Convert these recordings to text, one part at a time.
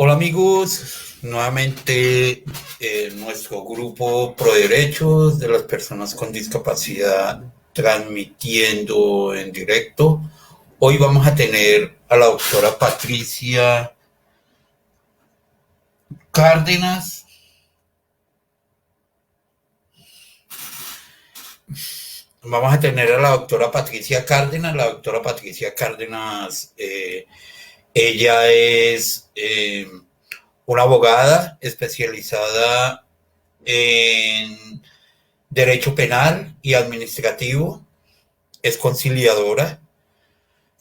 Hola amigos, nuevamente nuestro grupo Pro Derechos de las Personas con Discapacidad transmitiendo en directo. Hoy vamos a tener a la doctora Patricia Cárdenas. Vamos a tener a la doctora Patricia Cárdenas. La doctora Patricia Cárdenas, ella es una abogada especializada en derecho penal y administrativo, es conciliadora.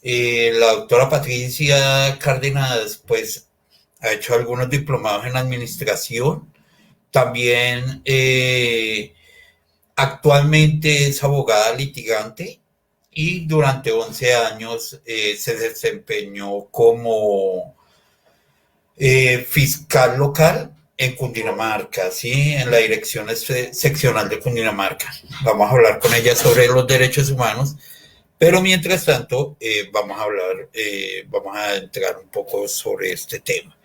La doctora Patricia Cárdenas, pues, ha hecho algunos diplomados en administración. También actualmente es abogada litigante y durante 11 años se desempeñó como fiscal local en Cundinamarca, ¿sí? En la dirección seccional de Cundinamarca. Vamos a hablar con ella sobre los derechos humanos, pero mientras tanto vamos a entrar un poco sobre este tema.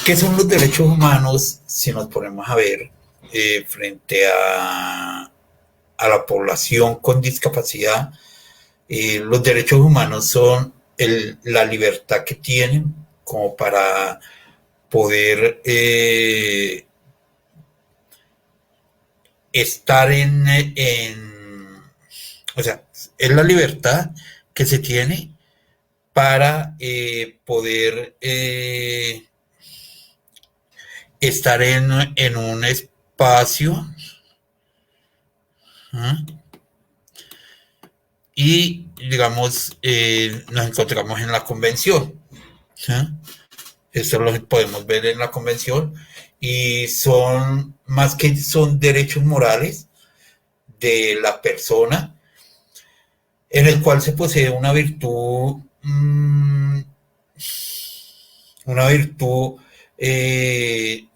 ¿Qué son los derechos humanos si nos ponemos a ver frente a la población con discapacidad? Los derechos humanos son la libertad que tienen como para poder estar o sea, es la libertad que se tiene para poder estar en un espacio, ¿sí? Y digamos, nos encontramos en la convención, ¿sí? Esto lo podemos ver en la convención y son más que son derechos morales de la persona en el cual se posee una virtud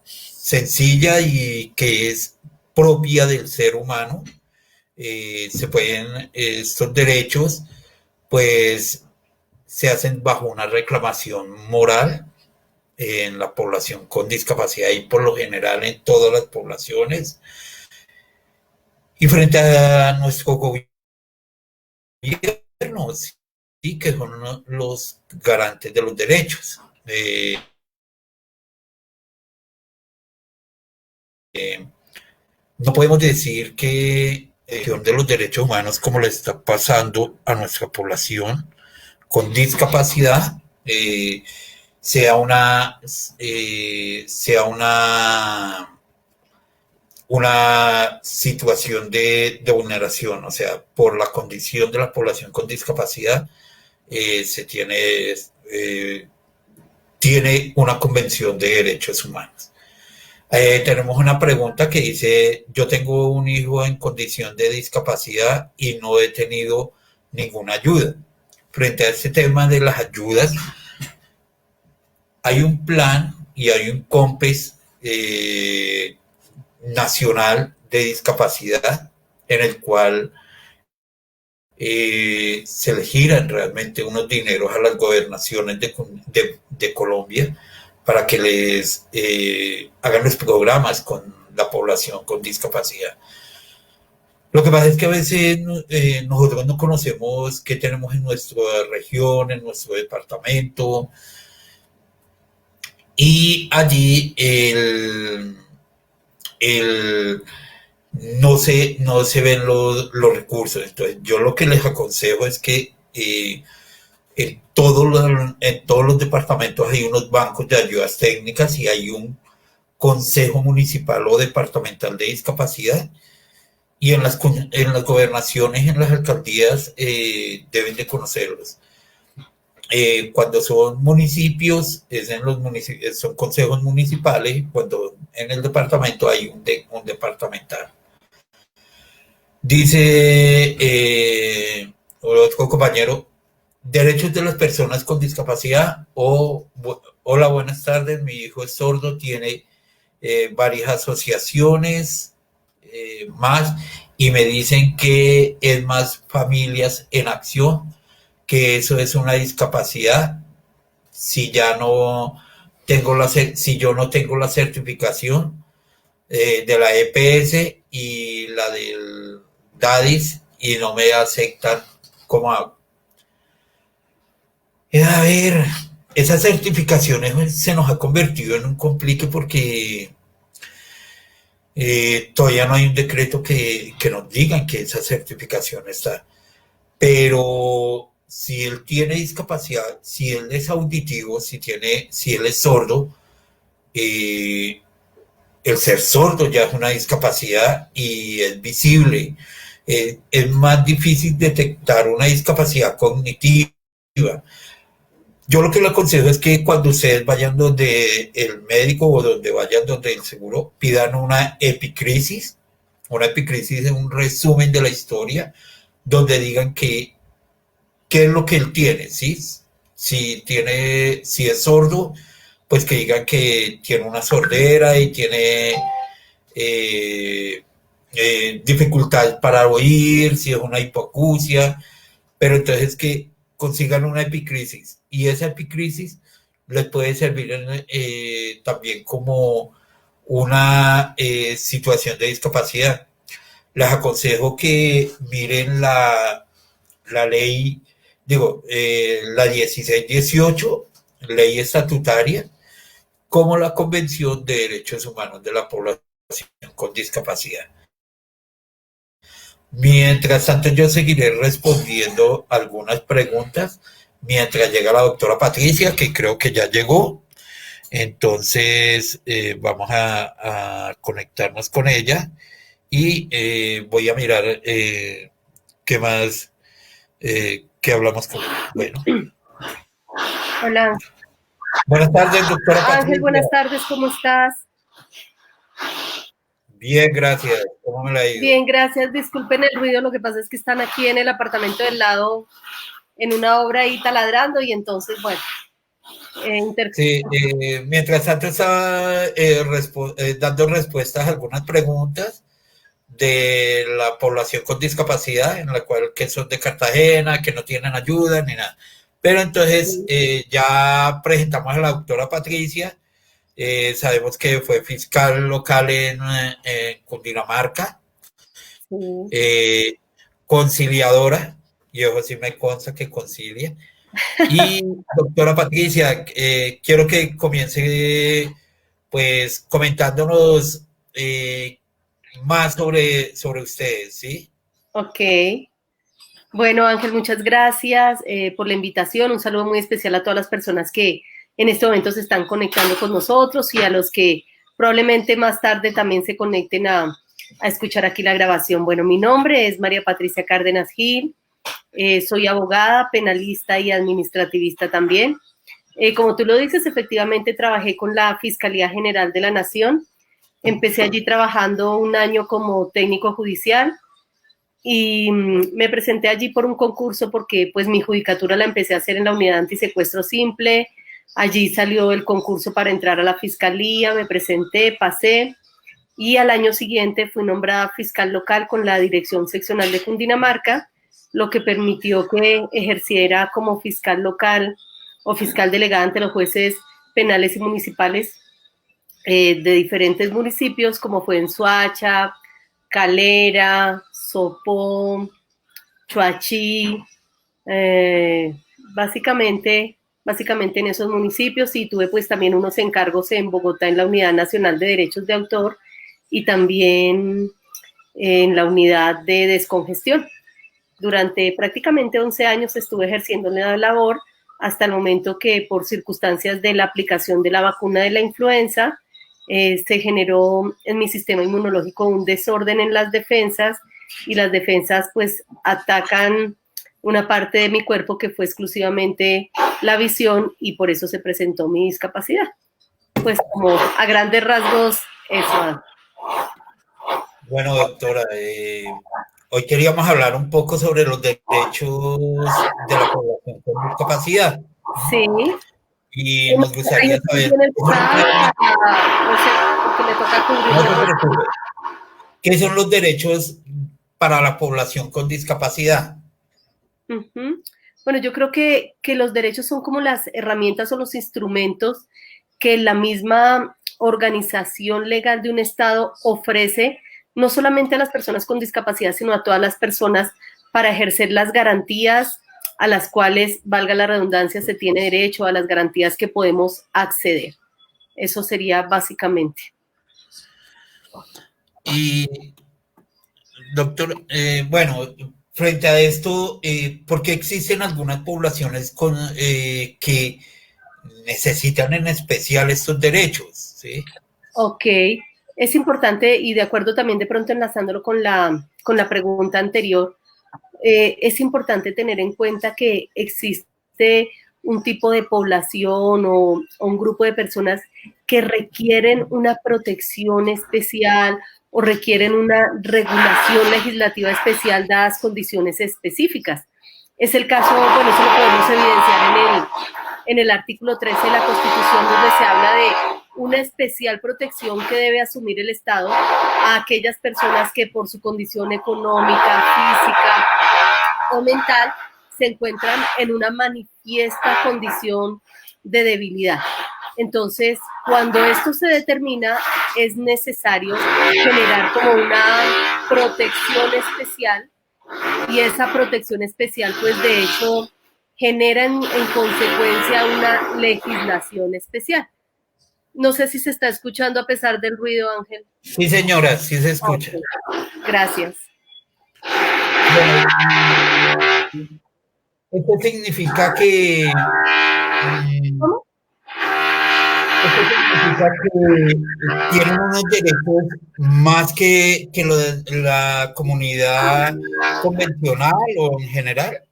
sencilla y que es propia del ser humano. Estos derechos pues se hacen bajo una reclamación moral en la población con discapacidad y por lo general en todas las poblaciones. Y frente a nuestro gobierno, sí, que son los garantes de los derechos. No podemos decir que de los derechos humanos, como le está pasando a nuestra población con discapacidad, sea una situación de vulneración, o sea, por la condición de la población con discapacidad, se tiene una convención de derechos humanos. Tenemos una pregunta que dice, yo tengo un hijo en condición de discapacidad y no he tenido ninguna ayuda. Frente a este tema de las ayudas, hay un plan y hay un COMPES nacional de discapacidad en el cual se le giran realmente unos dineros a las gobernaciones de Colombia para que les hagan los programas con la población con discapacidad. Lo que pasa es que a veces nosotros no conocemos qué tenemos en nuestra región, en nuestro departamento, y allí no se ven los recursos. Entonces, yo lo que les aconsejo es que en todos los departamentos hay unos bancos de ayudas técnicas y hay un consejo municipal o departamental de discapacidad, y en las gobernaciones, en las alcaldías, deben de conocerlos. Cuando son municipios, son consejos municipales, cuando en el departamento hay un departamental. Dice otro compañero, derechos de las personas con discapacidad. Hola, buenas tardes, mi hijo es sordo, tiene varias asociaciones más, y me dicen que es más Familias en Acción, que eso es una discapacidad. Si ya no si yo no tengo la certificación de la EPS y la del DADIS y no me aceptan, ¿cómo hago? A ver, esas certificaciones se nos ha convertido en un complique porque todavía no hay un decreto que nos diga que esa certificación está. Pero si él tiene discapacidad, si él es auditivo, si él es sordo, eh, el ser sordo ya es una discapacidad y es visible. Es más difícil detectar una discapacidad cognitiva. Yo lo que le aconsejo es que cuando ustedes vayan donde el médico o donde vayan donde el seguro, pidan una epicrisis. Una epicrisis es un resumen de la historia donde digan qué es lo que él tiene, ¿sí? Si es sordo, pues que digan que tiene una sordera y tiene dificultad para oír, si es una hipoacusia, pero entonces que consigan una epicrisis y esa epicrisis les puede servir también como una situación de discapacidad. Les aconsejo que miren la ley, la 1618, ley estatutaria, como la Convención de Derechos Humanos de la Población con Discapacidad. Mientras tanto, yo seguiré respondiendo algunas preguntas mientras llega la doctora Patricia, que creo que ya llegó. Entonces, vamos a conectarnos con ella y voy a mirar qué más que hablamos con ella. Bueno. Hola. Buenas tardes, doctora Patricia. Ángel, buenas tardes, ¿cómo estás? Bien, gracias. ¿Cómo me la ha ido? Bien, gracias. Disculpen el ruido, lo que pasa es que están aquí en el apartamento del lado en una obra ahí taladrando y entonces, bueno. Sí, mientras tanto estaba dando respuestas a algunas preguntas de la población con discapacidad, en la cual que son de Cartagena, que no tienen ayuda ni nada. Pero entonces ya presentamos a la doctora Patricia, sabemos que fue fiscal local en Cundinamarca, conciliadora, y ojo, sí me consta que concilia. Y doctora Patricia, quiero que comience pues comentándonos más sobre ustedes, ¿sí? Ok. Bueno, Ángel, muchas gracias por la invitación. Un saludo muy especial a todas las personas que en este momento se están conectando con nosotros y a los que probablemente más tarde también se conecten a escuchar aquí la grabación. Bueno, mi nombre es María Patricia Cárdenas Gil. Soy abogada, penalista y administrativista también. Como tú lo dices, efectivamente trabajé con la Fiscalía General de la Nación. Empecé allí trabajando un año como técnico judicial y me presenté allí por un concurso porque pues mi judicatura la empecé a hacer en la unidad antisecuestro simple. Allí salió el concurso para entrar a la fiscalía, me presenté, pasé y al año siguiente fui nombrada fiscal local con la Dirección Seccional de Cundinamarca, lo que permitió que ejerciera como fiscal local o fiscal delegada ante los jueces penales y municipales de diferentes municipios, como fue en Soacha, Calera, Sopó, Chuachi, básicamente en esos municipios, y tuve pues también unos encargos en Bogotá en la Unidad Nacional de Derechos de Autor y también en la unidad de descongestión. Durante prácticamente 11 años estuve ejerciendo la labor hasta el momento que por circunstancias de la aplicación de la vacuna de la influenza se generó en mi sistema inmunológico un desorden en las defensas y las defensas pues atacan una parte de mi cuerpo que fue exclusivamente la visión y por eso se presentó mi discapacidad. Pues como a grandes rasgos eso. Bueno, doctora, hoy queríamos hablar un poco sobre los derechos de la población con discapacidad. Sí. Y nos gustaría saber qué son los derechos para la población con discapacidad. Bueno, yo creo que los derechos son como las herramientas o los instrumentos que la misma organización legal de un Estado ofrece no solamente a las personas con discapacidad, sino a todas las personas para ejercer las garantías a las cuales, valga la redundancia, se tiene derecho, a las garantías que podemos acceder. Eso sería básicamente. Y, doctor, bueno, frente a esto, ¿por qué existen algunas poblaciones que necesitan en especial estos derechos? ¿Sí? Ok, es importante y de acuerdo también de pronto enlazándolo con la pregunta anterior, es importante tener en cuenta que existe un tipo de población o un grupo de personas que requieren una protección especial o requieren una regulación legislativa especial dadas condiciones específicas. Es el caso, bueno, eso lo podemos evidenciar en el artículo 13 de la Constitución, donde se habla de una especial protección que debe asumir el Estado a aquellas personas que por su condición económica, física o mental se encuentran en una manifiesta condición de debilidad. Entonces, cuando esto se determina, es necesario generar como una protección especial, y esa protección especial, pues de hecho, genera en consecuencia una legislación especial. No sé si se está escuchando a pesar del ruido, Ángel. Sí, señora, sí se escucha. Okay. Gracias. Bueno, esto significa que... ¿Cómo? Esto significa que tienen unos derechos más que lo de la comunidad convencional o en general.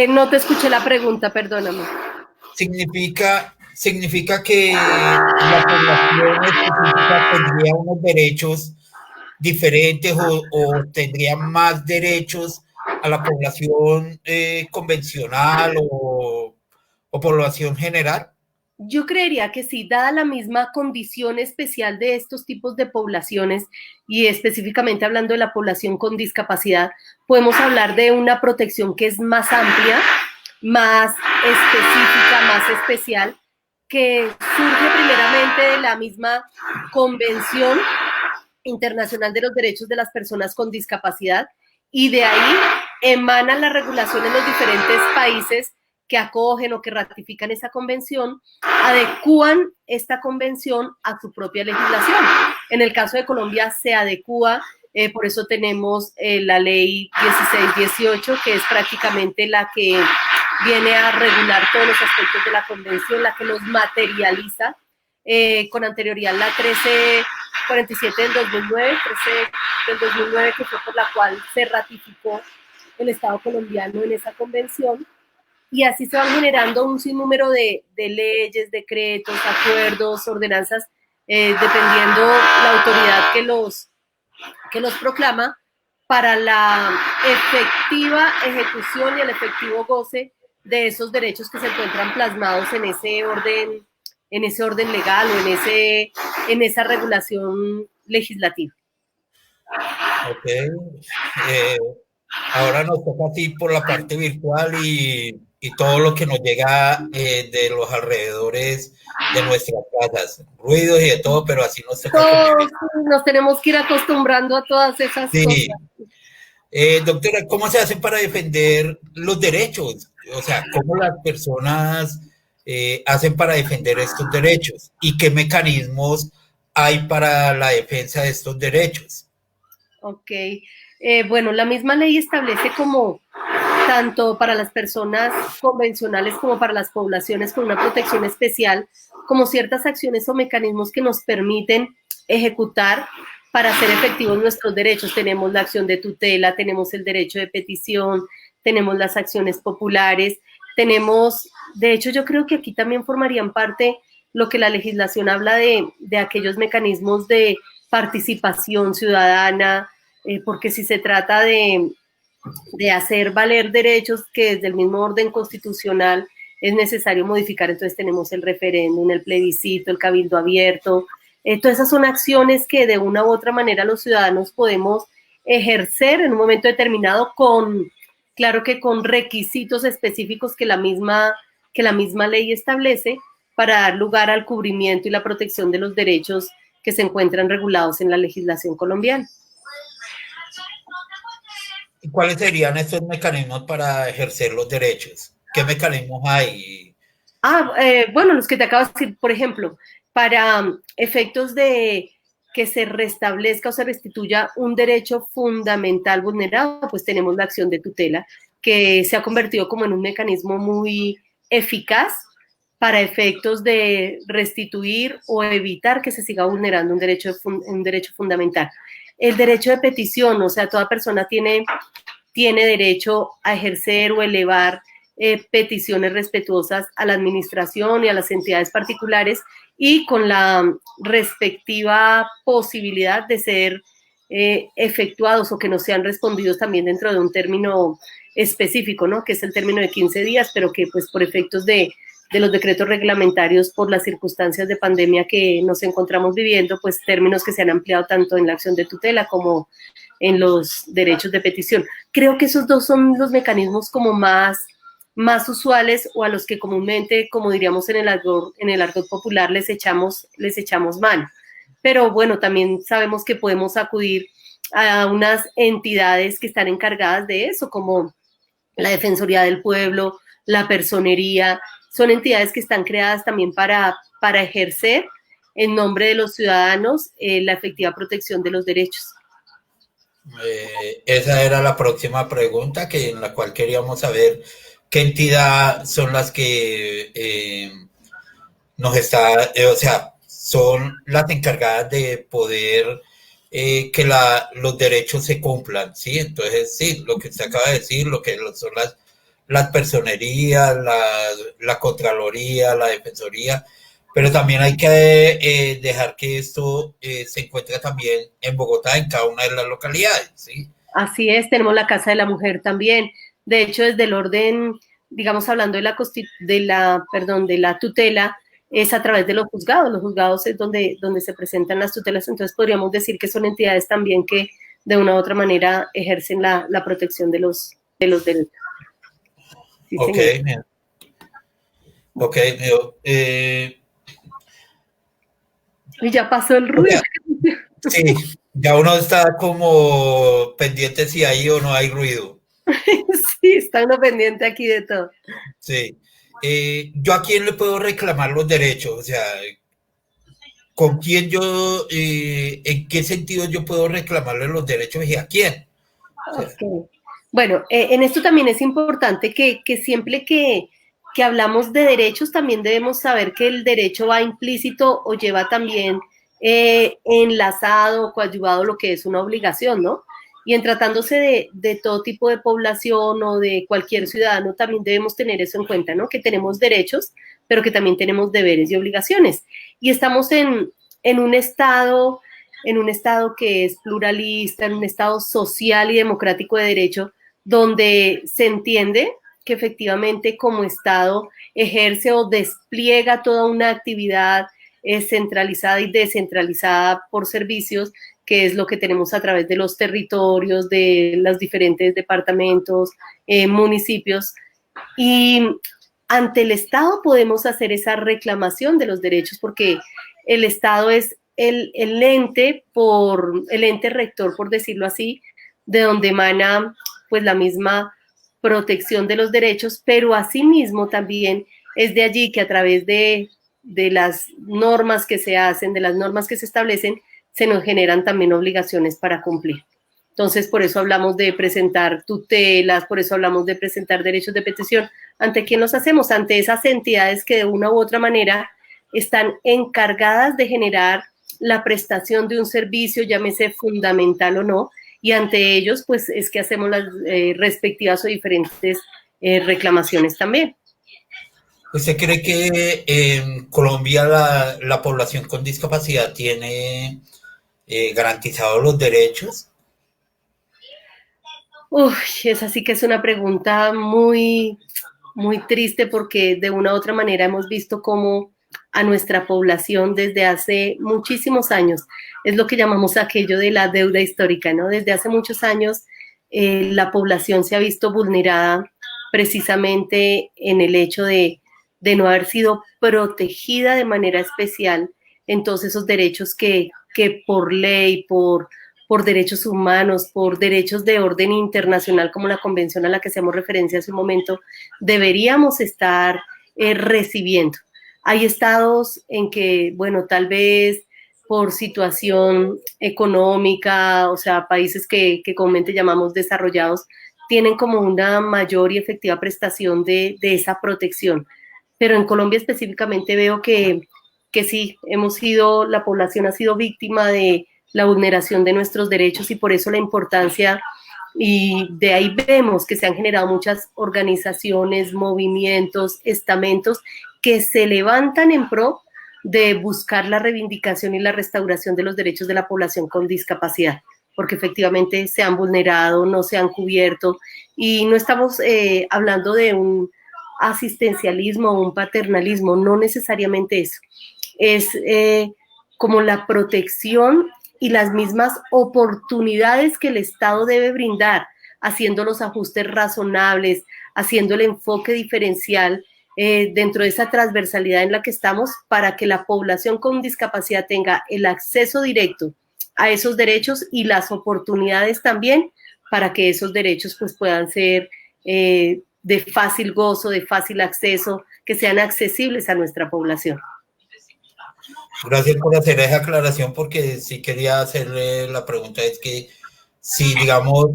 No te escuché la pregunta, perdóname. Significa que la población específica tendría unos derechos diferentes o tendría más derechos a la población convencional o población general. Yo creería que sí, dada la misma condición especial de estos tipos de poblaciones y específicamente hablando de la población con discapacidad, podemos hablar de una protección que es más amplia, más específica, más especial, que surge primeramente de la misma Convención Internacional de los Derechos de las Personas con Discapacidad, y de ahí emana la regulación en los diferentes países que acogen o que ratifican esa convención, adecúan esta convención a su propia legislación. En el caso de Colombia se adecúa, por eso tenemos la ley 1618, que es prácticamente la que viene a regular todos los aspectos de la convención, la que los materializa. Con anterioridad la 1347 del 2009, 13 del 2009, que fue por la cual se ratificó el Estado colombiano en esa convención. Y así se van generando un sinnúmero de leyes, decretos, acuerdos, ordenanzas, dependiendo la autoridad que los proclama, para la efectiva ejecución y el efectivo goce de esos derechos que se encuentran plasmados en ese orden legal o en esa regulación legislativa. Ok. Ahora nos toca así por la parte virtual y todo lo que nos llega de los alrededores de nuestras casas, ruidos y de todo, pero así nos toca. Todos nos tenemos que ir acostumbrando a todas esas cosas. Doctora, ¿cómo se hace para defender los derechos? O sea, ¿cómo las personas hacen para defender estos derechos? ¿Y qué mecanismos hay para la defensa de estos derechos? Ok. Bueno, la misma ley establece como tanto para las personas convencionales como para las poblaciones con una protección especial, como ciertas acciones o mecanismos que nos permiten ejecutar para hacer efectivos nuestros derechos. Tenemos la acción de tutela, tenemos el derecho de petición, tenemos las acciones populares, tenemos, de hecho yo creo que aquí también formarían parte lo que la legislación habla de aquellos mecanismos de participación ciudadana, porque si se trata de hacer valer derechos que desde el mismo orden constitucional es necesario modificar, entonces tenemos el referéndum, el plebiscito, el cabildo abierto. Todas esas son acciones que de una u otra manera los ciudadanos podemos ejercer en un momento determinado claro que con requisitos específicos que la misma ley establece, para dar lugar al cubrimiento y la protección de los derechos que se encuentran regulados en la legislación colombiana. ¿Y cuáles serían estos mecanismos para ejercer los derechos? ¿Qué mecanismos hay? Bueno, los que te acabo de decir, por ejemplo, para efectos de que se restablezca o se restituya un derecho fundamental vulnerado, pues tenemos la acción de tutela, que se ha convertido como en un mecanismo muy eficaz para efectos de restituir o evitar que se siga vulnerando un derecho fundamental. El derecho de petición, o sea, toda persona tiene derecho a ejercer o elevar peticiones respetuosas a la administración y a las entidades particulares y con la respectiva posibilidad de ser efectuados o que no sean respondidos también dentro de un término específico, ¿no? Que es el término de 15 días, pero que pues por efectos de los decretos reglamentarios por las circunstancias de pandemia que nos encontramos viviendo, pues términos que se han ampliado tanto en la acción de tutela como en los derechos de petición. Creo que esos dos son los mecanismos como más usuales o a los que comúnmente, como diríamos en el argot popular, les echamos mano. Pero bueno, también sabemos que podemos acudir a unas entidades que están encargadas de eso, como la Defensoría del Pueblo, la Personería. Son entidades que están creadas también para ejercer en nombre de los ciudadanos la efectiva protección de los derechos. Esa era la próxima pregunta, en la cual queríamos saber qué entidad son las que o sea, son las encargadas de poder que los derechos se cumplan, ¿sí? Entonces, sí, lo que usted acaba de decir, lo que son las personerías, la Contraloría, la Defensoría, pero también hay que dejar que esto se encuentre también en Bogotá, en cada una de las localidades, ¿sí? Así es, tenemos la Casa de la Mujer también. De hecho, desde el orden, digamos, hablando de la tutela, es a través de los juzgados. Los juzgados es donde se presentan las tutelas, entonces podríamos decir que son entidades también que de una u otra manera ejercen la protección de los derechos. Sí, ok, ok, y ya pasó el ruido. Sí, ya uno está como pendiente si hay o no hay ruido. Sí, está uno pendiente aquí de todo. Sí. ¿Yo a quién le puedo reclamar los derechos? O sea, ¿con quién en qué sentido yo puedo reclamarle los derechos y a quién? O sea, okay. Bueno, en esto también es importante que siempre que hablamos de derechos también debemos saber que el derecho va implícito o lleva también enlazado o coadyuvado lo que es una obligación, ¿no? Y en tratándose de todo tipo de población o de cualquier ciudadano, también debemos tener eso en cuenta, ¿no? Que tenemos derechos, pero que también tenemos deberes y obligaciones. Y estamos en un estado que es pluralista, en un estado social y democrático de derecho, donde se entiende que efectivamente como Estado ejerce o despliega toda una actividad centralizada y descentralizada por servicios, que es lo que tenemos a través de los territorios, de los diferentes departamentos, municipios. Y ante el Estado podemos hacer esa reclamación de los derechos porque el Estado es el ente rector, por decirlo así, de donde emana pues la misma protección de los derechos, pero asimismo también es de allí que a través de las normas que se hacen, de las normas que se establecen, se nos generan también obligaciones para cumplir. Entonces, por eso hablamos de presentar tutelas, por eso hablamos de presentar derechos de petición. ¿Ante quién los hacemos? Ante esas entidades que de una u otra manera están encargadas de generar la prestación de un servicio, llámese fundamental o no, y ante ellos, pues es que hacemos las respectivas o diferentes reclamaciones también. ¿Usted cree que en Colombia la población con discapacidad tiene garantizados los derechos? Uy, esa sí que es una pregunta muy, muy triste porque de una u otra manera hemos visto cómo a nuestra población desde hace muchísimos años, es lo que llamamos aquello de la deuda histórica, ¿no? Desde hace muchos años la población se ha visto vulnerada precisamente en el hecho de de no haber sido protegida de manera especial en todos esos derechos que por ley, por derechos humanos, por derechos de orden internacional, como la convención a la que hacemos referencia hace un momento, deberíamos estar recibiendo. Hay estados en que, bueno, tal vez por situación económica, o sea, países que comúnmente llamamos desarrollados, tienen como una mayor y efectiva prestación de esa protección. Pero en Colombia específicamente veo que sí, la población ha sido víctima de la vulneración de nuestros derechos y por eso la importancia, y de ahí vemos que se han generado muchas organizaciones, movimientos, estamentos que se levantan en pro de buscar la reivindicación y la restauración de los derechos de la población con discapacidad, porque efectivamente se han vulnerado, no se han cubierto, y no estamos hablando de un asistencialismo o un paternalismo, no necesariamente eso. Es como la protección y las mismas oportunidades que el Estado debe brindar, haciendo los ajustes razonables, haciendo el enfoque diferencial dentro de esa transversalidad en la que estamos para que la población con discapacidad tenga el acceso directo a esos derechos y las oportunidades también para que esos derechos pues puedan ser de fácil gozo, de fácil acceso, que sean accesibles a nuestra población. Gracias por hacer esa aclaración, porque sí quería hacerle la pregunta, es que si, digamos,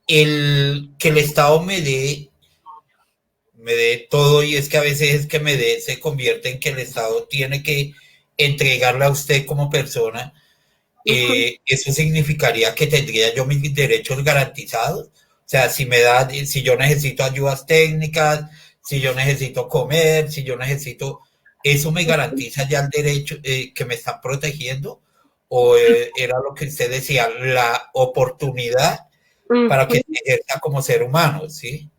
que el Estado me dé todo, y es que a veces es que se convierte en que el Estado tiene que entregarle a usted como persona, eso significaría que tendría yo mis derechos garantizados. O sea, si yo necesito ayudas técnicas, si yo necesito comer, si yo necesito, ¿eso me garantiza ya el derecho que me están protegiendo? ¿O era lo que usted decía, la oportunidad para que se ejerza como ser humano, sí?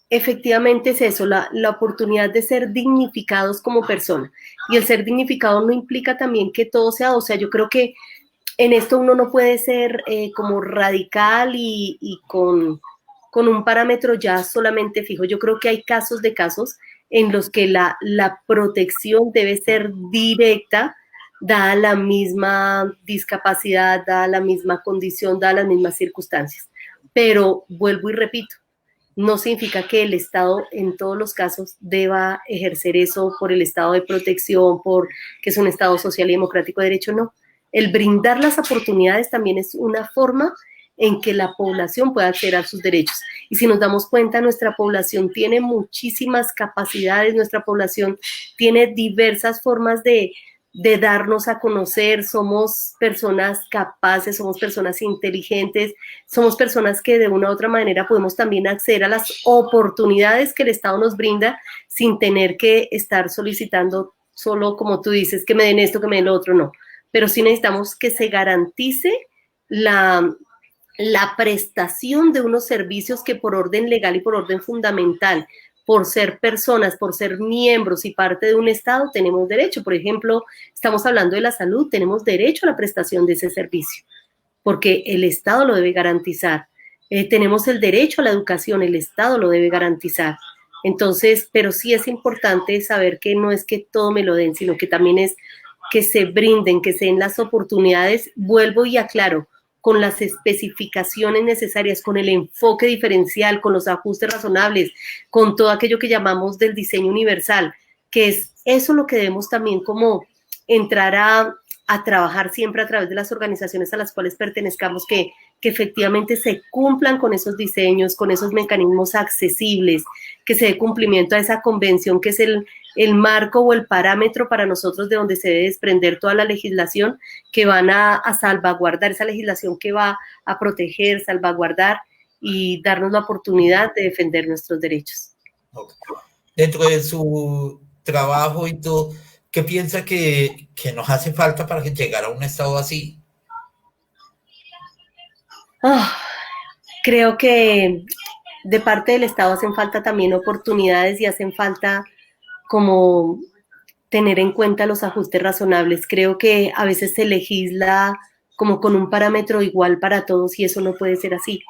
Efectivamente es eso, la oportunidad de ser dignificados como persona. Y el ser dignificado no implica también que todo sea, o sea, yo creo que en esto uno no puede ser como radical y con un parámetro ya solamente fijo. Yo creo que hay casos de casos en los que la protección debe ser directa, dada la misma discapacidad, dada la misma condición, dadas las mismas circunstancias. Pero vuelvo y repito, no significa que el Estado en todos los casos deba ejercer eso por el estado de protección, por que es un Estado social y democrático de derecho, no. El brindar las oportunidades también es una forma en que la población pueda acceder a sus derechos. Y si nos damos cuenta, nuestra población tiene muchísimas capacidades, nuestra población tiene diversas formas de darnos a conocer, somos personas capaces, somos personas inteligentes, somos personas que de una u otra manera podemos también acceder a las oportunidades que el Estado nos brinda sin tener que estar solicitando solo, como tú dices, que me den esto, que me den lo otro, no. Pero sí necesitamos que se garantice la prestación de unos servicios que por orden legal y por orden fundamental, por ser personas, por ser miembros y parte de un Estado, tenemos derecho. Por ejemplo, estamos hablando de la salud, tenemos derecho a la prestación de ese servicio, porque el Estado lo debe garantizar. Tenemos el derecho a la educación, el Estado lo debe garantizar. Entonces, pero sí es importante saber que no es que todo me lo den, sino que también es que se brinden, que se den las oportunidades. Vuelvo y aclaro, con las especificaciones necesarias, con el enfoque diferencial, con los ajustes razonables, con todo aquello que llamamos del diseño universal, que es eso lo que debemos también como entrar a trabajar siempre a través de las organizaciones a las cuales pertenezcamos, que efectivamente se cumplan con esos diseños, con esos mecanismos accesibles, que se dé cumplimiento a esa convención que es el marco o el parámetro para nosotros de donde se debe desprender toda la legislación que van a salvaguardar, esa legislación que va a proteger, salvaguardar y darnos la oportunidad de defender nuestros derechos. Dentro de su trabajo y todo, ¿qué piensa que nos hace falta para que llegara a un estado así? Creo que de parte del Estado hacen falta también oportunidades y hacen falta como tener en cuenta los ajustes razonables. Creo que a veces se legisla como con un parámetro igual para todos y eso no puede ser así.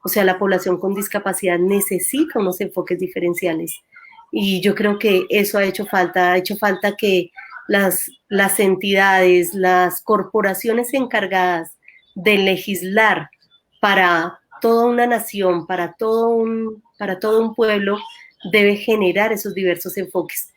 O sea, la población con discapacidad necesita unos enfoques diferenciales. Y yo creo que eso ha hecho falta que las entidades, las corporaciones encargadas de legislar para toda una nación, para todo un pueblo, debe generar esos diversos enfoques.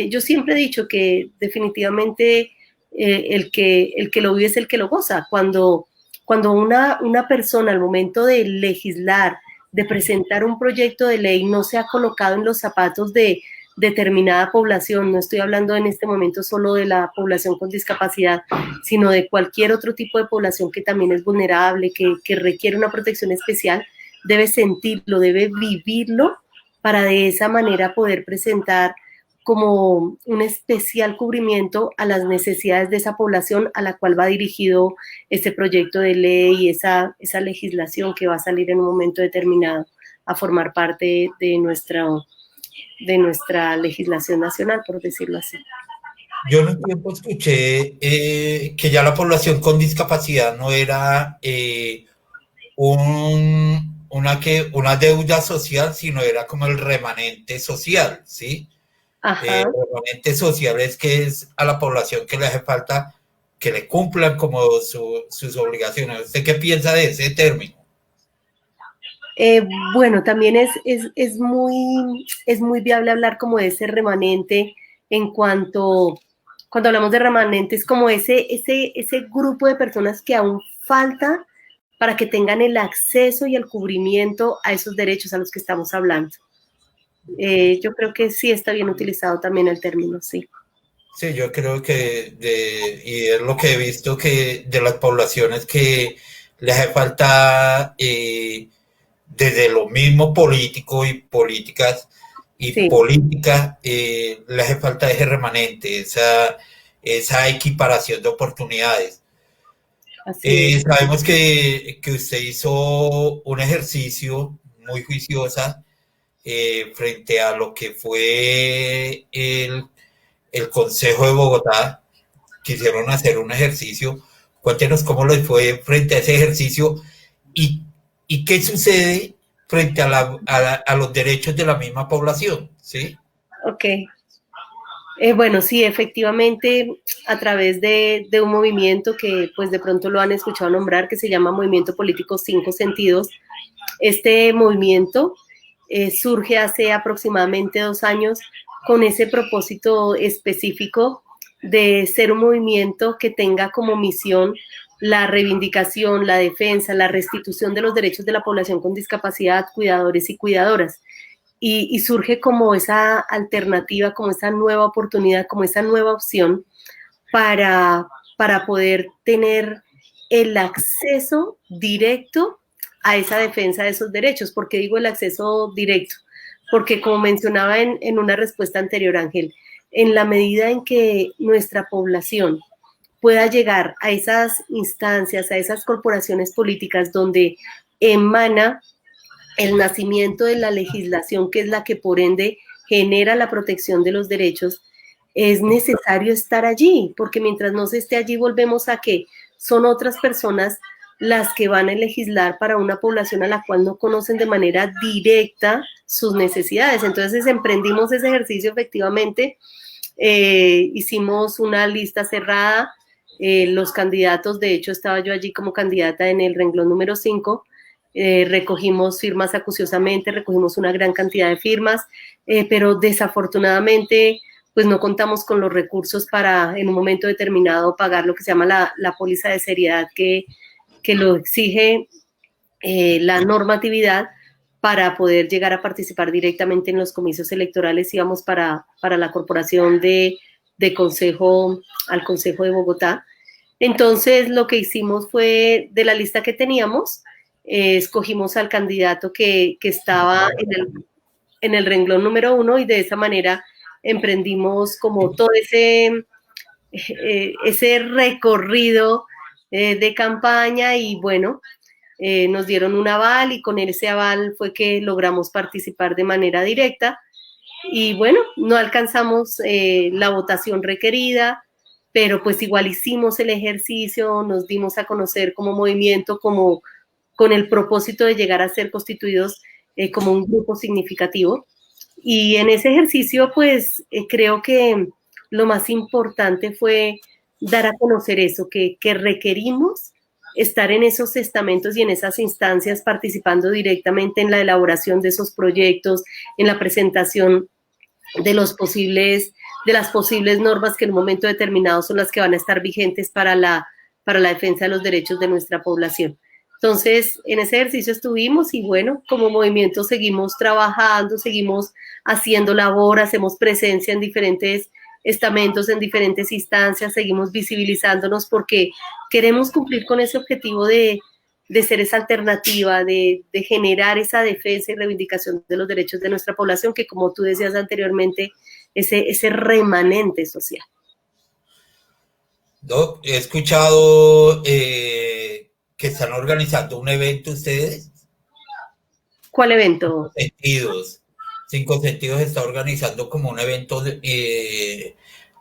Yo siempre he dicho que definitivamente el que lo vive es el que lo goza. Cuando una persona al momento de legislar, de presentar un proyecto de ley, no se ha colocado en los zapatos de determinada población, no estoy hablando en este momento solo de la población con discapacidad, sino de cualquier otro tipo de población que también es vulnerable, que requiere una protección especial, debe sentirlo, debe vivirlo para de esa manera poder presentar como un especial cubrimiento a las necesidades de esa población a la cual va dirigido ese proyecto de ley, esa legislación que va a salir en un momento determinado a formar parte de nuestra legislación nacional, por decirlo así. Yo en un tiempo escuché que ya la población con discapacidad no era una deuda social, sino era como el remanente social, ¿sí? Ajá. Remanente social es que es a la población que le hace falta que le cumplan como sus obligaciones. ¿Usted qué piensa de ese término? Bueno, también es muy viable hablar como de ese remanente en cuando hablamos de remanente, es como ese grupo de personas que aún falta para que tengan el acceso y el cubrimiento a esos derechos a los que estamos hablando. Yo creo que sí está bien utilizado también el término, sí. Sí, yo creo que, y es lo que he visto, que de las poblaciones que les hace falta desde lo mismo político y políticas y Sí. política, le hace falta ese remanente, esa equiparación de oportunidades. Así es. Sabemos que usted hizo un ejercicio muy juiciosa frente a lo que fue el Consejo de Bogotá. Quisieron hacer un ejercicio. Cuéntenos cómo les fue frente a ese ejercicio y, y qué sucede frente a los derechos de la misma población, ¿sí? Ok. Bueno, sí, efectivamente, a través de un movimiento que pues de pronto lo han escuchado nombrar, que se llama Movimiento Político Cinco Sentidos. Este movimiento surge hace aproximadamente 2 años con ese propósito específico de ser un movimiento que tenga como misión la reivindicación, la defensa, la restitución de los derechos de la población con discapacidad, cuidadores y cuidadoras. Y surge como esa alternativa, como esa nueva oportunidad, como esa nueva opción para poder tener el acceso directo a esa defensa de esos derechos. ¿Por qué digo el acceso directo? Porque como mencionaba en una respuesta anterior, Ángel, en la medida en que nuestra población pueda llegar a esas instancias, a esas corporaciones políticas donde emana el nacimiento de la legislación, que es la que por ende genera la protección de los derechos, es necesario estar allí, porque mientras no se esté allí volvemos a que son otras personas las que van a legislar para una población a la cual no conocen de manera directa sus necesidades. Entonces emprendimos ese ejercicio efectivamente, hicimos una lista cerrada, los candidatos, de hecho estaba yo allí como candidata en el renglón número 5, recogimos firmas acuciosamente, recogimos una gran cantidad de firmas, pero desafortunadamente pues no contamos con los recursos para en un momento determinado pagar lo que se llama la póliza de seriedad que lo exige la normatividad para poder llegar a participar directamente en los comicios electorales, íbamos para la corporación de consejo, al Consejo de Bogotá. Entonces lo que hicimos fue, de la lista que teníamos, escogimos al candidato que estaba en el renglón número 1 y de esa manera emprendimos como todo ese recorrido de campaña y bueno, nos dieron un aval y con ese aval fue que logramos participar de manera directa y bueno, no alcanzamos la votación requerida, pero pues igual hicimos el ejercicio, nos dimos a conocer como movimiento, como con el propósito de llegar a ser constituidos como un grupo significativo Y en ese ejercicio, pues, creo que lo más importante fue dar a conocer eso, que requerimos estar en esos estamentos y en esas instancias participando directamente en la elaboración de esos proyectos, en la presentación de las posibles normas que en un momento determinado son las que van a estar vigentes para la defensa de los derechos de nuestra población. Entonces, en ese ejercicio estuvimos y bueno, como movimiento seguimos trabajando, seguimos haciendo labor, hacemos presencia en diferentes estamentos, en diferentes instancias, seguimos visibilizándonos porque queremos cumplir con ese objetivo de ser esa alternativa, de generar esa defensa y reivindicación de los derechos de nuestra población, que como tú decías anteriormente, ese remanente social. No, he escuchado que están organizando un evento ustedes. ¿Cuál evento? Cinco Sentidos está organizando como un evento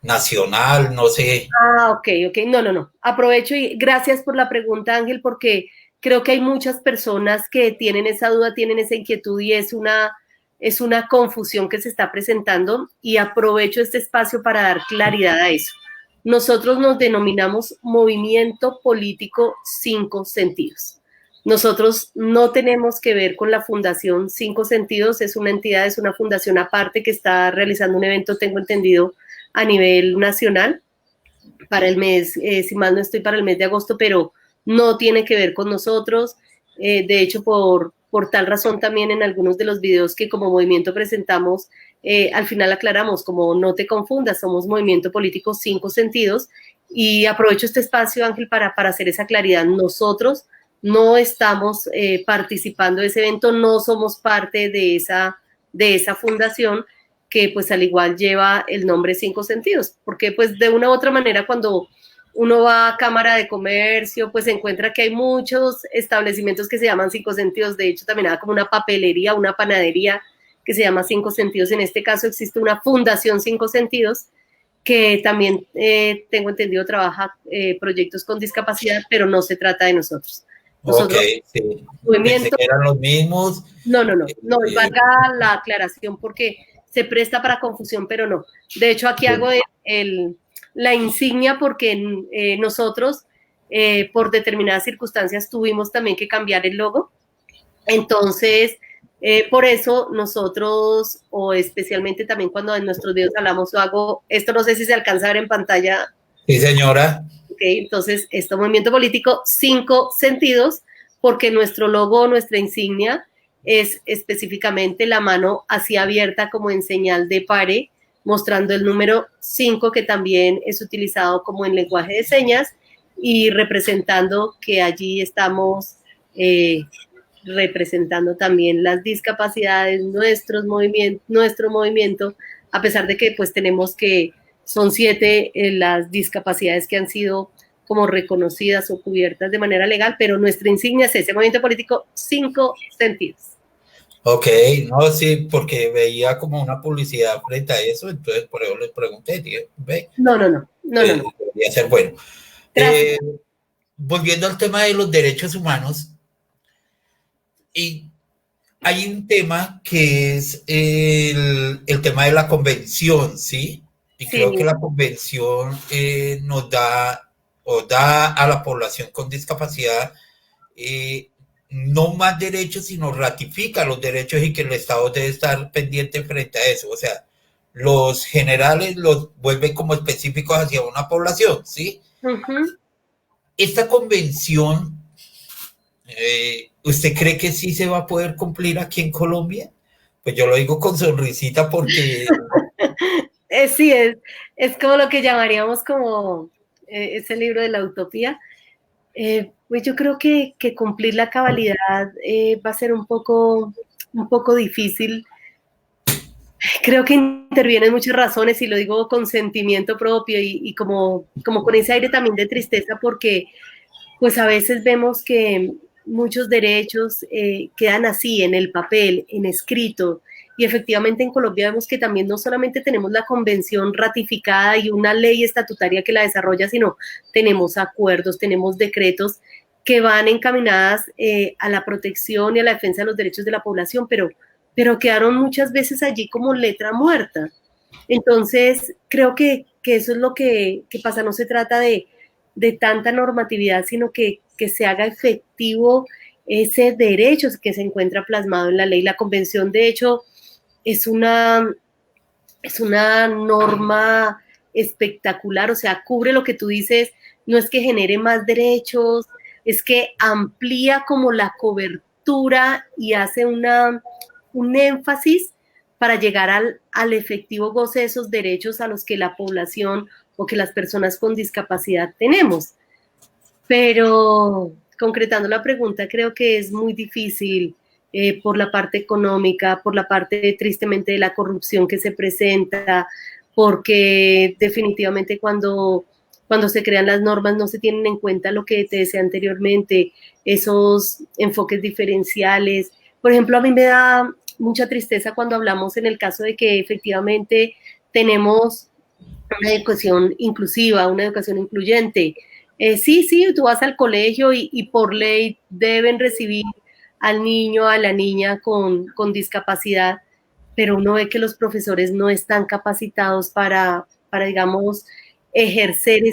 nacional, no sé. Ah, ok. No. Aprovecho y gracias por la pregunta, Ángel, porque creo que hay muchas personas que tienen esa duda, tienen esa inquietud y es una confusión que se está presentando y aprovecho este espacio para dar claridad a eso. Nosotros nos denominamos Movimiento Político Cinco Sentidos. Nosotros no tenemos que ver con la Fundación Cinco Sentidos, es una entidad, es una fundación aparte que está realizando un evento, tengo entendido, a nivel nacional para el mes, si mal no estoy, para el mes de agosto, pero no tiene que ver con nosotros. De hecho, por tal razón también en algunos de los videos que como movimiento presentamos, al final aclaramos, como no te confundas, somos Movimiento Político Cinco Sentidos, y aprovecho este espacio, Ángel, para hacer esa claridad. Nosotros no estamos participando de ese evento, no somos parte de esa fundación que pues al igual lleva el nombre Cinco Sentidos, porque pues de una u otra manera cuando uno va a Cámara de Comercio, pues se encuentra que hay muchos establecimientos que se llaman Cinco Sentidos, de hecho también hay como una papelería, una panadería que se llama Cinco Sentidos, en este caso existe una Fundación Cinco Sentidos, que también tengo entendido trabaja proyectos con discapacidad, pero no se trata de nosotros. Nosotros, sí. Pensé que eran los mismos. No, valga la aclaración porque se presta para confusión, pero no. De hecho, aquí hago la insignia porque nosotros, por determinadas circunstancias, tuvimos también que cambiar el logo. Entonces, por eso nosotros, o especialmente también cuando en nuestros videos hablamos, hago esto, no sé si se alcanza a ver en pantalla. Sí, señora. Okay, entonces, esto, Movimiento Político Cinco Sentidos, porque nuestro logo, nuestra insignia, es específicamente la mano así abierta como en señal de pare, mostrando el número 5, que también es utilizado como en lenguaje de señas, y representando que allí estamos representando también las discapacidades, nuestro movimiento, a pesar de que pues tenemos que son 7 las discapacidades que han sido como reconocidas o cubiertas de manera legal, pero nuestra insignia es ese Movimiento Político Cinco Sentidos. Ok, no, sí, porque veía como una publicidad frente a eso, entonces por eso les pregunté, dije, ve. No. Debería ser bueno. Volviendo al tema de los derechos humanos, y hay un tema que es el tema de la convención, ¿sí? Y sí. Creo que la convención nos da o da a la población con discapacidad no más derechos, sino ratifica los derechos y que el Estado debe estar pendiente frente a eso. O sea, los generales los vuelven como específicos hacia una población, ¿sí? Uh-huh. Esta convención, ¿usted cree que sí se va a poder cumplir aquí en Colombia? Pues yo lo digo con sonrisita porque... sí, es como lo que llamaríamos como ese libro de la utopía. Pues yo creo que cumplir la cabalidad va a ser un poco difícil. Creo que intervienen muchas razones y lo digo con sentimiento propio y como con ese aire también de tristeza porque pues a veces vemos que muchos derechos quedan así en el papel, en escrito, y efectivamente en Colombia vemos que también no solamente tenemos la convención ratificada y una ley estatutaria que la desarrolla, sino tenemos acuerdos, tenemos decretos que van encaminadas a la protección y a la defensa de los derechos de la población, pero pero quedaron muchas veces allí como letra muerta. Entonces, creo que eso es lo que pasa. No se trata de tanta normatividad, sino que se haga efectivo ese derecho que se encuentra plasmado en la ley. La convención, de hecho, es una norma espectacular, o sea, cubre lo que tú dices, no es que genere más derechos, es que amplía como la cobertura y hace un énfasis para llegar al efectivo goce de esos derechos a los que la población o que las personas con discapacidad tenemos. Pero concretando la pregunta, creo que es muy difícil por la parte económica, por la parte tristemente de la corrupción que se presenta, porque definitivamente cuando se crean las normas no se tienen en cuenta lo que te decía anteriormente, esos enfoques diferenciales. Por ejemplo, a mí me da mucha tristeza cuando hablamos en el caso de que efectivamente tenemos una educación inclusiva, una educación incluyente. Sí, tú vas al colegio y por ley deben recibir al niño, a la niña con discapacidad, pero uno ve que los profesores no están capacitados para digamos, ejercer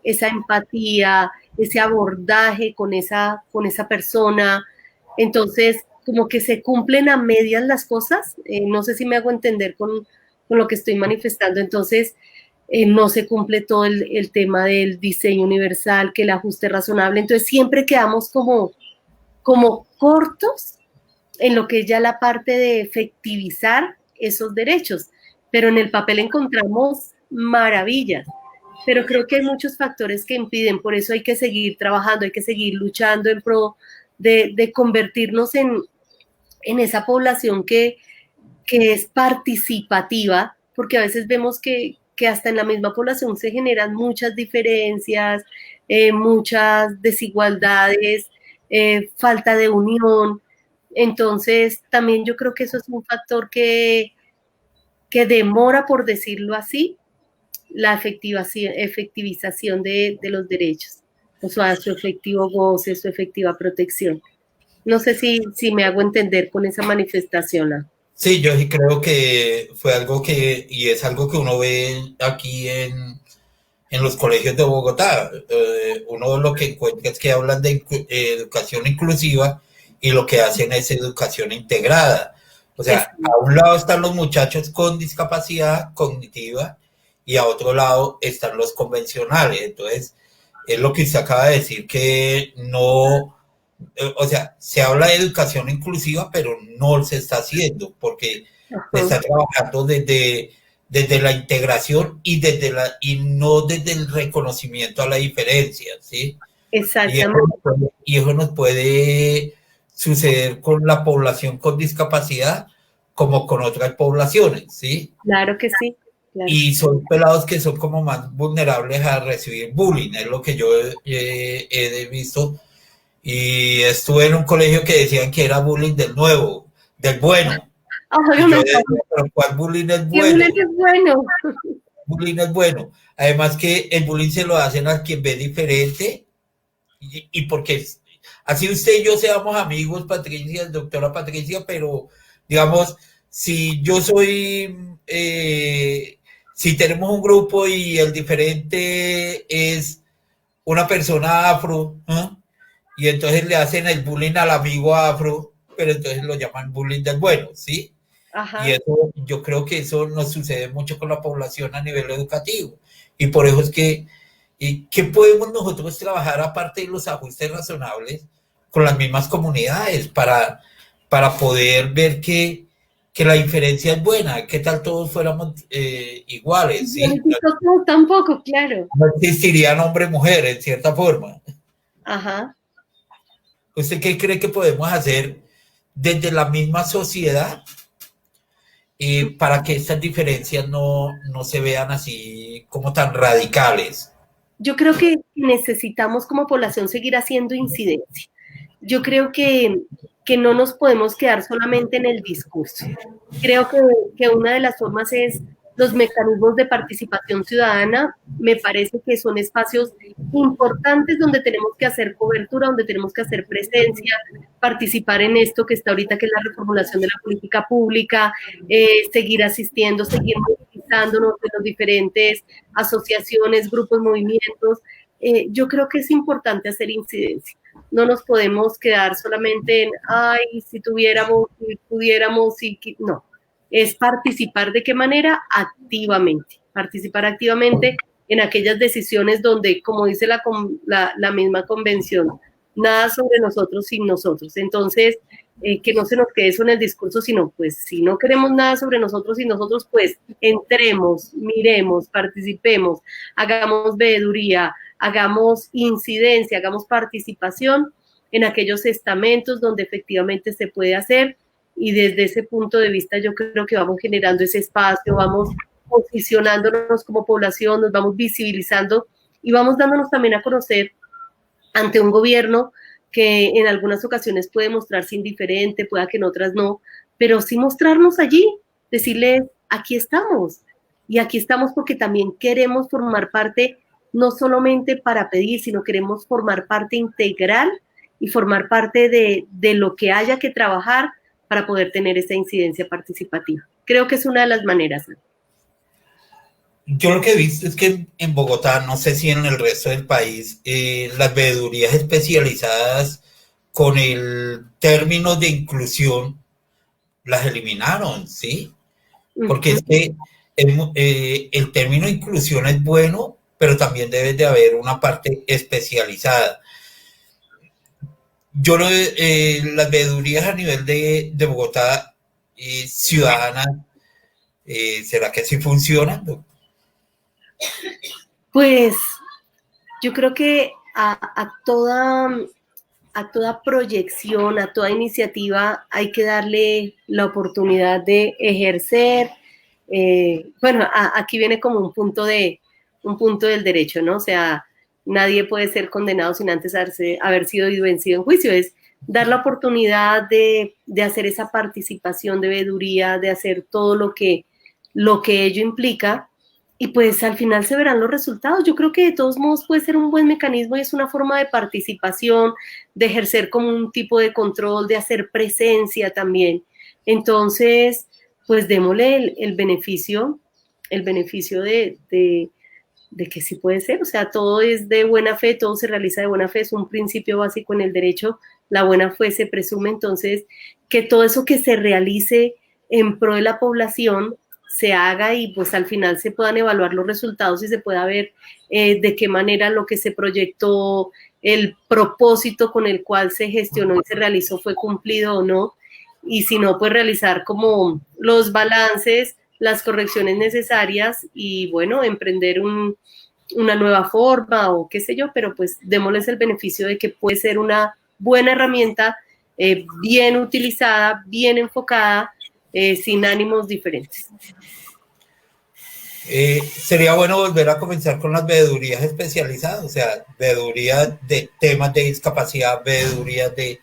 esa empatía, ese abordaje con esa persona. Entonces, como que se cumplen a medias las cosas. No sé si me hago entender con lo que estoy manifestando. Entonces, no se cumple todo el tema del diseño universal, que el ajuste razonable. Entonces, siempre quedamos como cortos en lo que es ya la parte de efectivizar esos derechos, pero en el papel encontramos maravillas, pero creo que hay muchos factores que impiden, por eso hay que seguir trabajando, hay que seguir luchando en pro de convertirnos en esa población que es participativa, porque a veces vemos que hasta en la misma población se generan muchas diferencias, muchas desigualdades, falta de unión. Entonces, también yo creo que eso es un factor que demora, por decirlo así, la efectivización de los derechos, o sea, su efectivo goce, su efectiva protección. No sé si me hago entender con esa manifestación. ¿No? Sí, yo sí creo que fue algo y es algo que uno ve aquí en los colegios de Bogotá. Uno lo que encuentra es que hablan de educación inclusiva y lo que hacen es educación integrada. O sea, a un lado están los muchachos con discapacidad cognitiva y a otro lado están los convencionales. Entonces, es lo que usted acaba de decir, que no, o sea, se habla de educación inclusiva, pero no se está haciendo porque se está trabajando desde la integración y no desde el reconocimiento a la diferencia, ¿sí? Exactamente. Y eso nos puede suceder con la población con discapacidad como con otras poblaciones, ¿sí? Claro que sí. Claro. Y son pelados que son como más vulnerables a recibir bullying, es lo que yo he visto. Y estuve en un colegio que decían que era bullying del nuevo, del bueno. Y yo decía, pero ¿cuál bullying es bueno? Bullying es bueno. Bullying es bueno. Además que el bullying se lo hacen a quien ve diferente y porque así usted y yo seamos amigos, Patricia, doctora Patricia, pero digamos, si yo soy, si tenemos un grupo y el diferente es una persona afro, ¿eh? Y entonces le hacen el bullying al amigo afro, pero entonces lo llaman bullying del bueno, ¿sí? Ajá. Y eso, yo creo que eso nos sucede mucho con la población a nivel educativo. Y por eso es que, ¿qué podemos nosotros trabajar aparte de los ajustes razonables con las mismas comunidades para poder ver que la diferencia es buena? ¿Qué tal todos fuéramos iguales? ¿sí? No, tampoco, claro. No existirían hombre-mujer, en cierta forma. Ajá. ¿Usted qué cree que podemos hacer desde la misma sociedad para que estas diferencias no se vean así como tan radicales? Yo creo que necesitamos como población seguir haciendo incidencia. Yo creo que no nos podemos quedar solamente en el discurso. Creo que una de las formas es los mecanismos de participación ciudadana me parece que son espacios importantes donde tenemos que hacer cobertura, donde tenemos que hacer presencia, participar en esto que está ahorita, que es la reformulación de la política pública, seguir asistiendo, seguir movilizándonos en las diferentes asociaciones, grupos, movimientos. Yo creo que es importante hacer incidencia. No nos podemos quedar solamente en, ay, si tuviéramos, si pudiéramos, si... No, es participar de qué manera, activamente, participar activamente en aquellas decisiones donde, como dice la misma convención, nada sobre nosotros sin nosotros. Entonces, que no se nos quede eso en el discurso, sino pues si no queremos nada sobre nosotros y nosotros, pues entremos, miremos, participemos, hagamos veeduría, hagamos incidencia, hagamos participación en aquellos estamentos donde efectivamente se puede hacer. Y desde ese punto de vista yo creo que vamos generando ese espacio, vamos posicionándonos como población, nos vamos visibilizando y vamos dándonos también a conocer ante un gobierno que en algunas ocasiones puede mostrarse indiferente, pueda que en otras no, pero sí mostrarnos allí, decirles, aquí estamos, y aquí estamos porque también queremos formar parte, no solamente para pedir, sino queremos formar parte integral y formar parte de lo que haya que trabajar para poder tener esa incidencia participativa. Creo que es una de las maneras. Yo lo que he visto es que en Bogotá, no sé si en el resto del país, las veedurías especializadas con el término de inclusión las eliminaron, ¿sí? Porque es que el término inclusión es bueno, pero también debe de haber una parte especializada. Yo las veedurías a nivel de Bogotá ciudadanas, ¿será que sí funcionan? Pues yo creo que a toda proyección, a toda iniciativa hay que darle la oportunidad de ejercer. Bueno, aquí viene como un punto del derecho, ¿no? O sea, nadie puede ser condenado sin antes haber sido vencido en juicio. Es dar la oportunidad de hacer esa participación de veeduría, de hacer todo lo que ello implica, y pues al final se verán los resultados. Yo creo que de todos modos puede ser un buen mecanismo y es una forma de participación, de ejercer como un tipo de control, de hacer presencia también. Entonces, pues démosle el beneficio de que sí puede ser. O sea, todo es de buena fe, todo se realiza de buena fe, es un principio básico en el derecho, la buena fe se presume. Entonces, que todo eso que se realice en pro de la población se haga y pues al final se puedan evaluar los resultados y se pueda ver de qué manera lo que se proyectó, el propósito con el cual se gestionó y se realizó fue cumplido o no, y si no, pues realizar como los balances, las correcciones necesarias y bueno, emprender una nueva forma o qué sé yo, pero pues démosles el beneficio de que puede ser una buena herramienta, bien utilizada, bien enfocada, sin ánimos diferentes. Sería bueno volver a comenzar con las veedurías especializadas, o sea, veedurías de temas de discapacidad, veedurías de...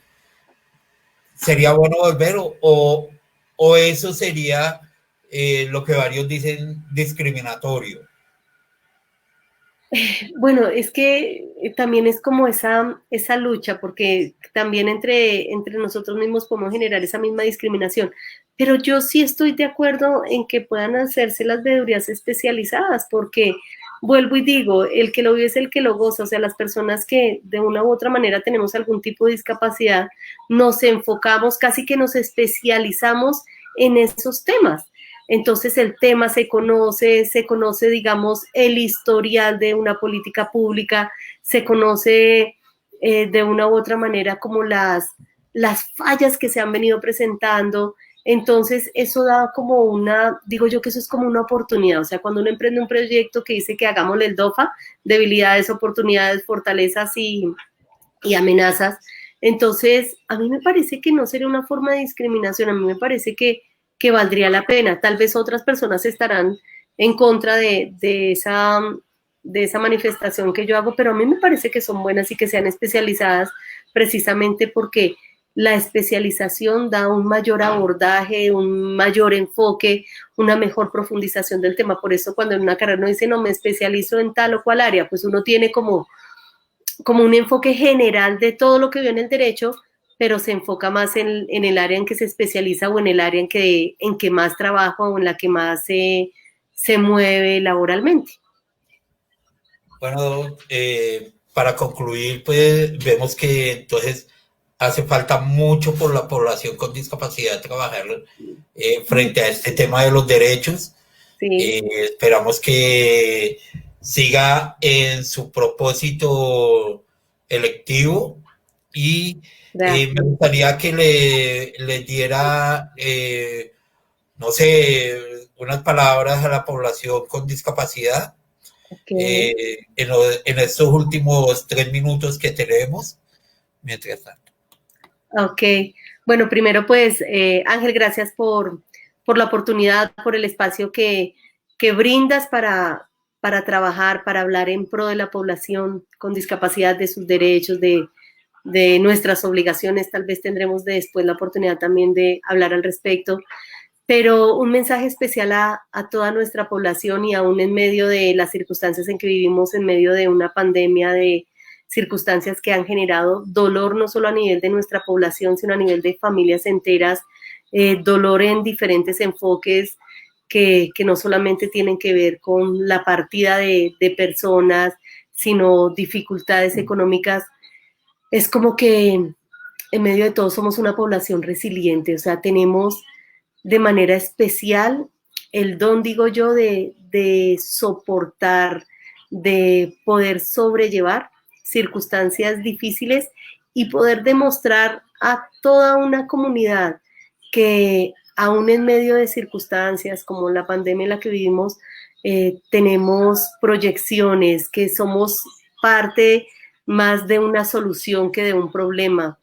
¿Sería bueno volver o eso sería lo que varios dicen discriminatorio? Bueno, es que también es como esa lucha, porque también entre nosotros mismos podemos generar esa misma discriminación. Pero yo sí estoy de acuerdo en que puedan hacerse las veedurías especializadas, porque vuelvo y digo, el que lo vive es el que lo goza. O sea, las personas que de una u otra manera tenemos algún tipo de discapacidad, nos enfocamos, casi que nos especializamos en esos temas. Entonces el tema se conoce, digamos, el historial de una política pública, se conoce de una u otra manera como las fallas que se han venido presentando. Entonces eso da como digo yo que eso es como una oportunidad. O sea, cuando uno emprende un proyecto que dice que hagámosle el DOFA, debilidades, oportunidades, fortalezas y amenazas, entonces a mí me parece que no sería una forma de discriminación, a mí me parece que valdría la pena. Tal vez otras personas estarán en contra de esa manifestación que yo hago, pero a mí me parece que son buenas y que sean especializadas precisamente porque la especialización da un mayor abordaje, un mayor enfoque, una mejor profundización del tema. Por eso cuando en una carrera uno dice, no, me especializo en tal o cual área, pues uno tiene como un enfoque general de todo lo que vio en el derecho, pero se enfoca más en el área en que se especializa o en el área en que más trabaja o en la que más se mueve laboralmente. Bueno, para concluir, pues vemos que entonces hace falta mucho por la población con discapacidad trabajar frente a este tema de los derechos. Sí. Esperamos que siga en su propósito electivo y me gustaría que le diera, no sé, unas palabras a la población con discapacidad. Okay. En estos últimos 3 minutos que tenemos, mientras tanto. Ok, bueno, primero pues Ángel, gracias por la oportunidad, por el espacio que brindas para trabajar, para hablar en pro de la población con discapacidad, de sus derechos, de nuestras obligaciones. Tal vez tendremos después la oportunidad también de hablar al respecto, pero un mensaje especial a toda nuestra población y aún en medio de las circunstancias en que vivimos, en medio de una pandemia, de circunstancias que han generado dolor no solo a nivel de nuestra población, sino a nivel de familias enteras, dolor en diferentes enfoques que no solamente tienen que ver con la partida de personas, sino dificultades económicas. Es como que en medio de todo somos una población resiliente, o sea, tenemos de manera especial el don, digo yo, de soportar, de poder sobrellevar circunstancias difíciles y poder demostrar a toda una comunidad que aún en medio de circunstancias como la pandemia en la que vivimos, tenemos proyecciones, que somos parte más de una solución que de un problema,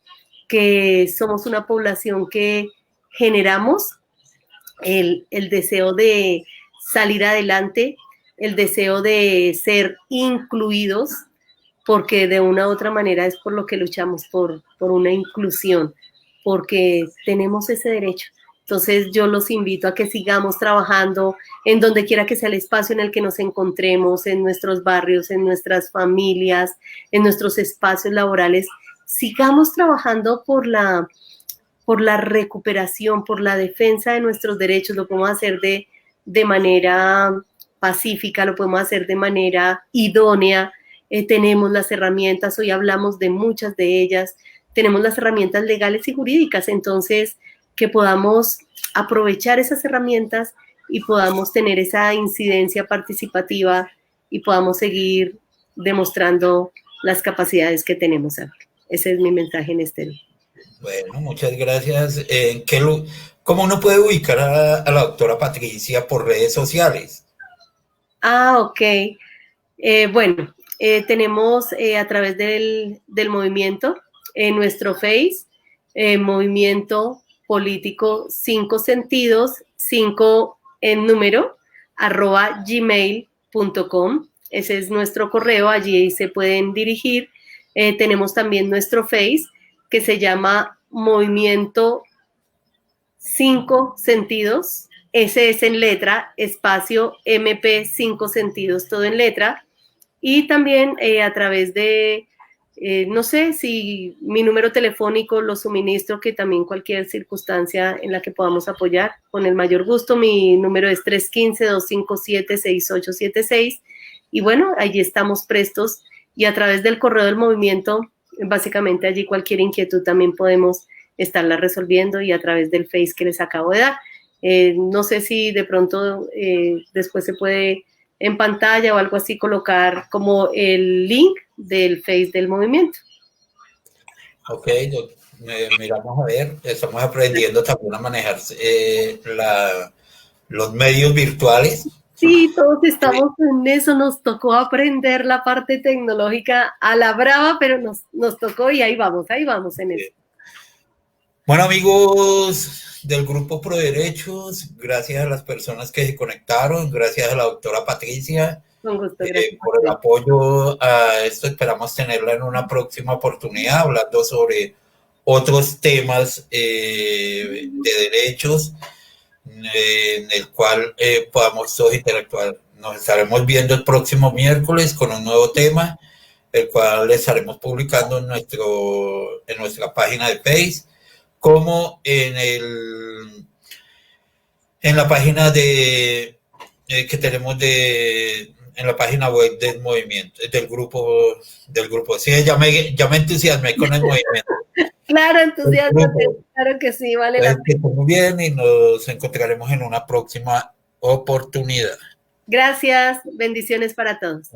que somos una población que generamos el deseo de salir adelante, el deseo de ser incluidos, porque de una u otra manera es por lo que luchamos, por una inclusión, porque tenemos ese derecho. Entonces yo los invito a que sigamos trabajando en donde quiera que sea el espacio en el que nos encontremos, en nuestros barrios, en nuestras familias, en nuestros espacios laborales. Sigamos trabajando por la recuperación, por la defensa de nuestros derechos. Lo podemos hacer de manera pacífica, lo podemos hacer de manera idónea. Tenemos las herramientas, hoy hablamos de muchas de ellas, tenemos las herramientas legales y jurídicas, entonces que podamos aprovechar esas herramientas y podamos tener esa incidencia participativa y podamos seguir demostrando las capacidades que tenemos. Ese es mi mensaje en este día. Bueno, muchas gracias. ¿Cómo uno puede ubicar a la doctora Patricia por redes sociales? Ok. Bueno, tenemos a través del movimiento, nuestro Face, Movimiento Político 5 Sentidos, 5 en número, @gmail.com. Ese es nuestro correo, allí se pueden dirigir. Tenemos también nuestro Face, que se llama Movimiento 5 Sentidos, ese es en letra, espacio MP 5 Sentidos, todo en letra. Y también a través de, no sé si mi número telefónico lo suministro, que también cualquier circunstancia en la que podamos apoyar, con el mayor gusto. Mi número es 315-257-6876. Y bueno, allí estamos prestos. Y a través del correo del movimiento, básicamente allí cualquier inquietud también podemos estarla resolviendo, y a través del Face que les acabo de dar. No sé si de pronto después se puede en pantalla o algo así colocar como el link del Face del movimiento. Ok, miramos a ver, estamos aprendiendo también a manejar los medios virtuales. Sí, todos estamos en eso, nos tocó aprender la parte tecnológica a la brava, pero nos tocó y ahí vamos en eso. Bueno, amigos del Grupo Pro Derechos, gracias a las personas que se conectaron, gracias a la doctora Patricia Con gusto, gracias. por el apoyo a esto. Esperamos tenerla en una próxima oportunidad hablando sobre otros temas de derechos en el cual podamos todos interactuar. Nos estaremos viendo el próximo miércoles con un nuevo tema, el cual estaremos publicando en nuestra página de Face, como en la página que tenemos en la página web del movimiento, del grupo. Sí, ya me entusiasmé con el movimiento. Claro, entusiasmate, claro que sí, vale la pena. Muy bien, y nos encontraremos en una próxima oportunidad. Gracias, bendiciones para todos.